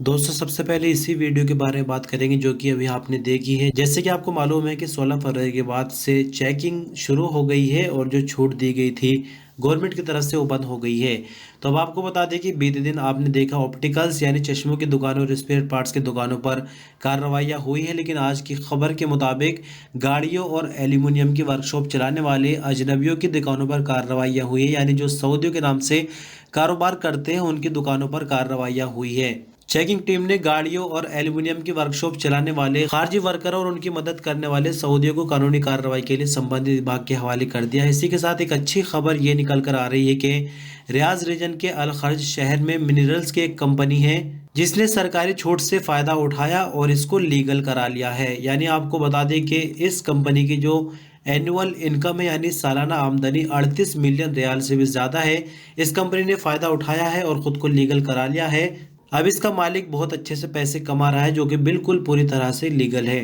दोस्तों सबसे पहले इसी वीडियो के बारे में बात करेंगे जो कि अभी आपने देखी है। जैसे कि आपको मालूम है कि 16 फरवरी के बाद से चेकिंग शुरू हो गई है और जो छूट दी गई थी गवर्नमेंट की तरफ से वो बंद हो गई है। तो अब आपको बता दें कि बीते दिन आपने देखा ऑप्टिकल्स यानी चश्मों की दुकानों और स्पेयर पार्ट्स की दुकानों पर कार्रवाइयाँ हुई है, लेकिन आज की खबर के मुताबिक गाड़ियों और एल्यूमिनियम की वर्कशॉप चलाने वाले अजनबियों की दुकानों पर कार्रवाइयाँ हुई है, यानी जो सऊदियों के नाम से कारोबार करते हैं उनकी दुकानों पर कार्रवाइयाँ हुई है। चेकिंग टीम ने गाड़ियों और एल्यूमिनियम की वर्कशॉप चलाने वाले खारजी वर्करों और उनकी मदद करने वाले सऊदियों को कानूनी कार्रवाई के लिए संबंधित विभाग के हवाले कर दिया है। इसी के साथ एक अच्छी खबर ये निकल कर आ रही है कि रियाज रीजन के अल खर्ज शहर में मिनरल्स की एक कंपनी है जिसने सरकारी छूट से फायदा उठाया और इसको लीगल करा लिया है। यानी आपको बता दें कि इस कंपनी की जो एनुअल इनकम है यानी सालाना आमदनी 38 मिलियन रियाल से भी ज्यादा है। इस कंपनी ने फायदा उठाया है और खुद को लीगल करा लिया है। अब इसका मालिक बहुत अच्छे से पैसे कमा रहा है जो कि बिल्कुल पूरी तरह से लीगल है।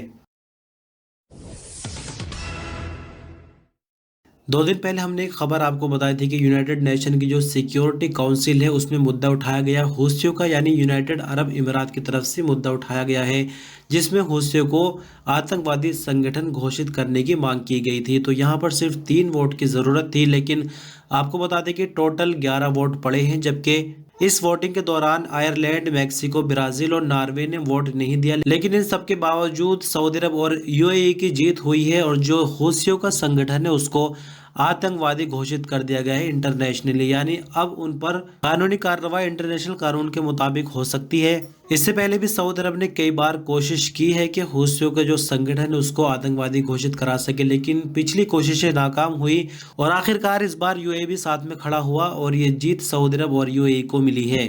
2 दिन पहले हमने एक खबर आपको बताई थी कि यूनाइटेड नेशन की जो सिक्योरिटी काउंसिल है उसमें मुद्दा उठाया गया हूथियों का, यानी यूनाइटेड अरब इमारात की तरफ से मुद्दा उठाया गया है जिसमें हूथियों को आतंकवादी संगठन घोषित करने की मांग की गई थी। तो यहाँ पर सिर्फ 3 वोट की ज़रूरत थी, लेकिन आपको बता दें कि टोटल 11 वोट पड़े हैं, जबकि इस वोटिंग के दौरान आयरलैंड, मैक्सिको, ब्राजील और नॉर्वे ने वोट नहीं दिया। लेकिन इन सब के बावजूद सऊदी अरब और यूएई की जीत हुई है और जो हूथियों का संगठन है उसको आतंकवादी घोषित कर दिया गया है इंटरनेशनली। यानी अब उन पर कानूनी कार्रवाई इंटरनेशनल कानून के मुताबिक हो सकती है। इससे पहले भी सऊदी अरब ने कई बार कोशिश की है कि हूथियों का जो संगठन है उसको आतंकवादी घोषित करा सके, लेकिन पिछली कोशिशें नाकाम हुई और आखिरकार इस बार यूएई भी साथ में खड़ा हुआ और ये जीत सऊदी अरब और यूएई को मिली है।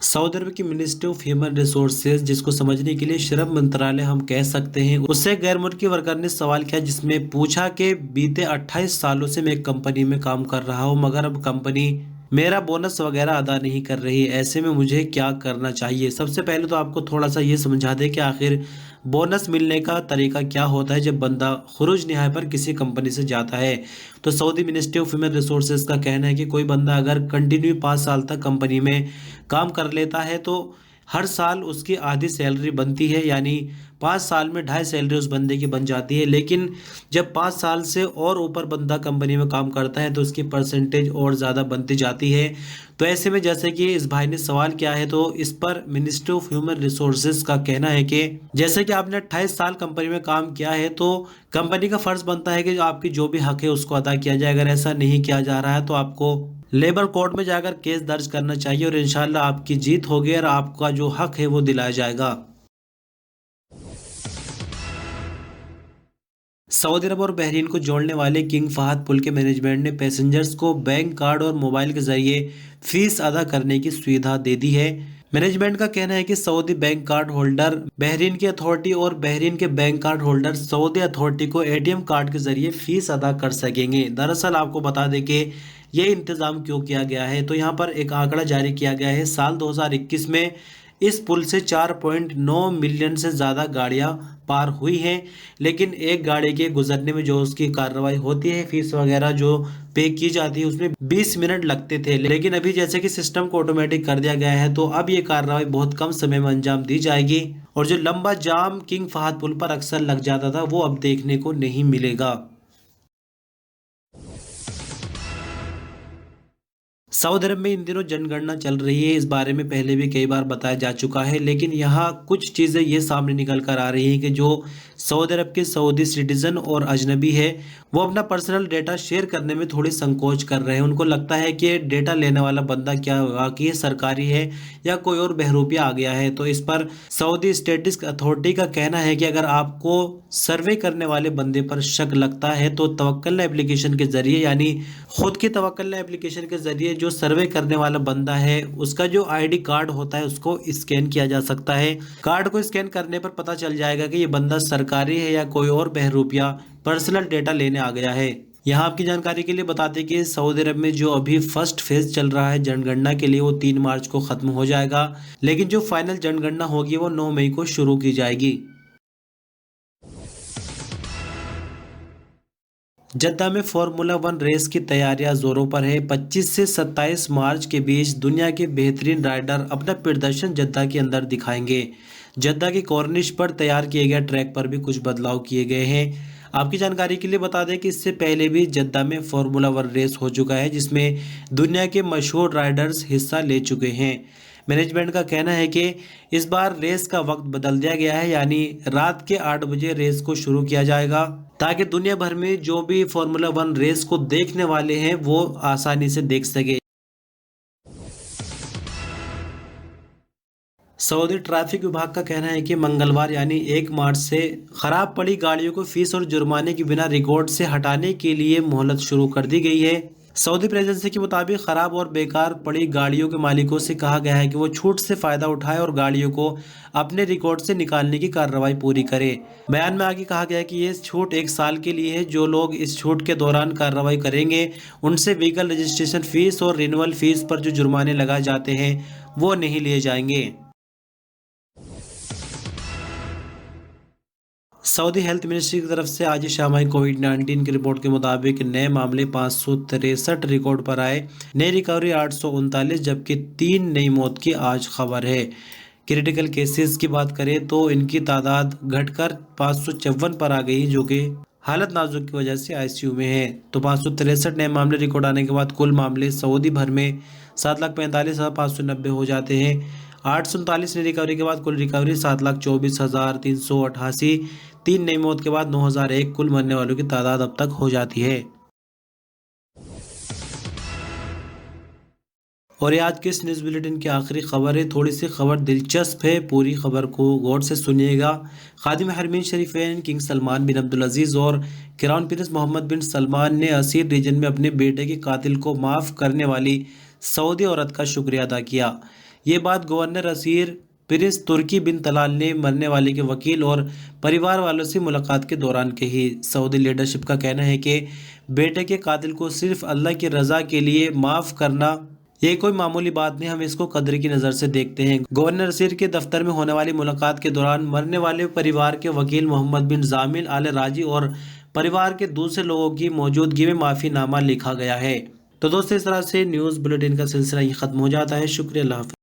सऊदी अरब की मिनिस्ट्री ऑफ ह्यूमन रिसोर्सेज, जिसको समझने के लिए श्रम मंत्रालय हम कह सकते हैं, उससे गैर मुल्की वर्कर ने सवाल किया जिसमें पूछा कि बीते 28 सालों से मैं एक कंपनी में काम कर रहा हूं मगर अब कंपनी मेरा बोनस वगैरह अदा नहीं कर रही, ऐसे में मुझे क्या करना चाहिए। सबसे पहले तो आपको थोड़ा सा ये समझा दे कि आखिर बोनस मिलने का तरीका क्या होता है जब बंदा खुरूज निहाय पर किसी कंपनी से जाता है। तो Saudi ministry of human resources का कहना है कि कोई बंदा अगर कंटिन्यू 5 साल तक कंपनी में काम कर लेता है तो हर साल उसकी आधी सैलरी बनती है, यानी 5 साल में 2.5 सैलरी उस बंदे की बन जाती है। लेकिन जब 5 साल से और ऊपर बंदा कंपनी में काम करता है तो उसकी परसेंटेज और ज़्यादा बनती जाती है। तो ऐसे में जैसे कि इस भाई ने सवाल किया है तो इस पर मिनिस्ट्री ऑफ ह्यूमन रिसोर्सेज का कहना है कि जैसे कि आपने 28 साल कंपनी में काम किया है तो कंपनी का फर्ज बनता है कि आपकी जो भी हक है उसको अदा किया जाए। अगर ऐसा नहीं किया जा रहा है तो आपको लेबर कोर्ट में जाकर केस दर्ज करना चाहिए और इंशाल्लाह आपकी जीत होगी और आपका जो हक है वो दिलाया जाएगा। सऊदी अरब और बहरीन को जोड़ने वाले किंग फहद पुल के मैनेजमेंट ने पैसेंजर्स को बैंक कार्ड और मोबाइल के जरिए फीस अदा करने की सुविधा दे दी है। मैनेजमेंट का कहना है कि Saudi bank card holder Bahrain की अथॉरिटी और बहरीन के bank card holder Saudi authority को एटीएम कार्ड के जरिए फीस अदा कर सकेंगे। दरअसल आपको बता दें कि ये इंतज़ाम क्यों किया गया है, तो यहाँ पर एक आंकड़ा जारी किया गया है। साल 2021 में इस पुल से 4.9 मिलियन से ज़्यादा गाड़ियाँ पार हुई हैं, लेकिन एक गाड़ी के गुजरने में जो उसकी कार्रवाई होती है, फीस वगैरह जो पे की जाती है, उसमें 20 मिनट लगते थे। लेकिन अभी जैसे कि सिस्टम को ऑटोमेटिक कर दिया गया है तो अब ये कार्रवाई बहुत कम समय में अंजाम दी जाएगी और जो लंबा जाम किंग फहद पुल पर अक्सर लग जाता था वो अब देखने को नहीं मिलेगा। सऊदी अरब में इन दिनों जनगणना चल रही है, इस बारे में पहले भी कई बार बताया जा चुका है, लेकिन यहाँ कुछ चीज़ें ये सामने निकल कर आ रही हैं कि जो सऊदी अरब के सऊदी सिटीजन और अजनबी है, वो अपना पर्सनल डेटा शेयर करने में थोड़ी संकोच कर रहे हैं। उनको लगता है कि डेटा लेने वाला बंदा क्या होगा, कि ये सरकारी है या कोई और बहरूपिया आ गया है। तो इस पर सऊदी स्टैटिस्टिक्स अथॉरिटी का कहना है कि अगर आपको सर्वे करने वाले बंदे पर शक लगता है तो तवक्कलना एप्लीकेशन के जरिए, यानी खुद की तवक्कलना एप्लीकेशन के जरिए जो सर्वे करने वाला बंदा है उसका जो आईडी कार्ड होता है उसको स्कैन किया जा सकता है। कार्ड को स्कैन करने पर पता चल जाएगा कि ये बंदा सरकारी है या कोई और बहरूपिया पर्सनल डेटा लेने आ गया है। यहाँ आपकी जानकारी के लिए बताते हैं कि सऊदी अरब में जो अभी फर्स्ट फेज चल रहा है जनगणना के लिए, वो 3 मार्च को खत्म हो जाएगा, लेकिन जो फाइनल जनगणना होगी वो 9 मई को शुरू की जाएगी। जद्दा में फार्मूला 1 रेस की तैयारियां जोरों पर है। 25 से 27 मार्च के बीच दुनिया के बेहतरीन राइडर अपना प्रदर्शन जद्दा के अंदर दिखाएंगे। जद्दा के कॉर्निश पर तैयार किए गए ट्रैक पर भी कुछ बदलाव किए गए हैं। आपकी जानकारी के लिए बता दें कि इससे पहले भी जद्दा में फार्मूला 1 रेस हो चुका है, जिसमें दुनिया के मशहूर राइडर्स हिस्सा ले चुके हैं। मैनेजमेंट का कहना है कि इस बार रेस का वक्त बदल दिया गया है, यानी रात के 8 बजे रेस को शुरू किया जाएगा, ताकि दुनिया भर में जो भी फार्मूला 1 रेस को देखने वाले हैं वो आसानी से देख सके। सऊदी ट्रैफिक विभाग का कहना है कि मंगलवार यानी 1 मार्च से खराब पड़ी गाड़ियों को फीस और जुर्माने के बिना रिकॉर्ड से हटाने के लिए मोहलत शुरू कर दी गई है। सऊदी प्रेस के मुताबिक खराब और बेकार पड़ी गाड़ियों के मालिकों से कहा गया है कि वो छूट से फायदा उठाए और गाड़ियों को अपने रिकॉर्ड से निकालने की कार्रवाई पूरी करे। बयान में आगे कहा गया है कि ये छूट 1 साल के लिए है। जो लोग इस छूट के दौरान कार्रवाई करेंगे उनसे व्हीकल रजिस्ट्रेशन फीस और रिन्यूअल फीस पर जो जुर्माने लगाए जाते हैं वो नहीं लिए जाएंगे। सऊदी हेल्थ मिनिस्ट्री की तरफ से आज शाम आई कोविड-19 की रिपोर्ट के मुताबिक नए मामले 563 रिकॉर्ड पर आए। नई रिकवरी 839, जबकि 3 नई मौत की आज खबर है। क्रिटिकल केसेस की बात करें तो इनकी तादाद घटकर 554 पर आ गई, जो कि हालत नाजुक की वजह से आईसीयू में है। तो 563 नए मामले रिकॉर्ड आने के बाद कुल मामले सऊदी भर में 7,45,590 हो जाते हैं। 839 नई रिकवरी के बाद कुल रिकवरी 7,24,388। 3 नई मौत के बाद 9,001 कुल मरने वालों की तादाद अब तक हो जाती है। और ये आज के इस न्यूज़ बुलेटिन की आखिरी खबर है। थोड़ी सी खबर दिलचस्प है, पूरी खबर को गौर से सुनिएगा। खादिम हरमीन शरीफैन किंग सलमान बिन अब्दुल अजीज़ और क्राउन प्रिंस मोहम्मद बिन सलमान ने असीर रीजन में अपने बेटे के कातिल को माफ़ करने वाली सऊदी औरत का शुक्रिया अदा किया। ये बात गवर्नर असीर प्रिंस तुर्की बिन तलाल ने मरने वाले के वकील और परिवार वालों से मुलाकात के दौरान कही। सऊदी लीडरशिप का कहना है कि बेटे के कातिल को सिर्फ अल्लाह की रज़ा के लिए माफ़ करना ये कोई मामूली बात नहीं, हम इसको कदर की नज़र से देखते हैं। गवर्नर असीर के दफ्तर में होने वाली मुलाकात के दौरान मरने वाले परिवार के वकील मोहम्मद बिन जामिल आल राजी और परिवार के दूसरे लोगों की मौजूदगी में माफ़ीनामा लिखा गया है। तो दोस्तों, इस तरह से न्यूज़ बुलेटिन का सिलसिला ये ख़त्म हो जाता है। शुक्रिया, अल्लाह हाफ़िज़।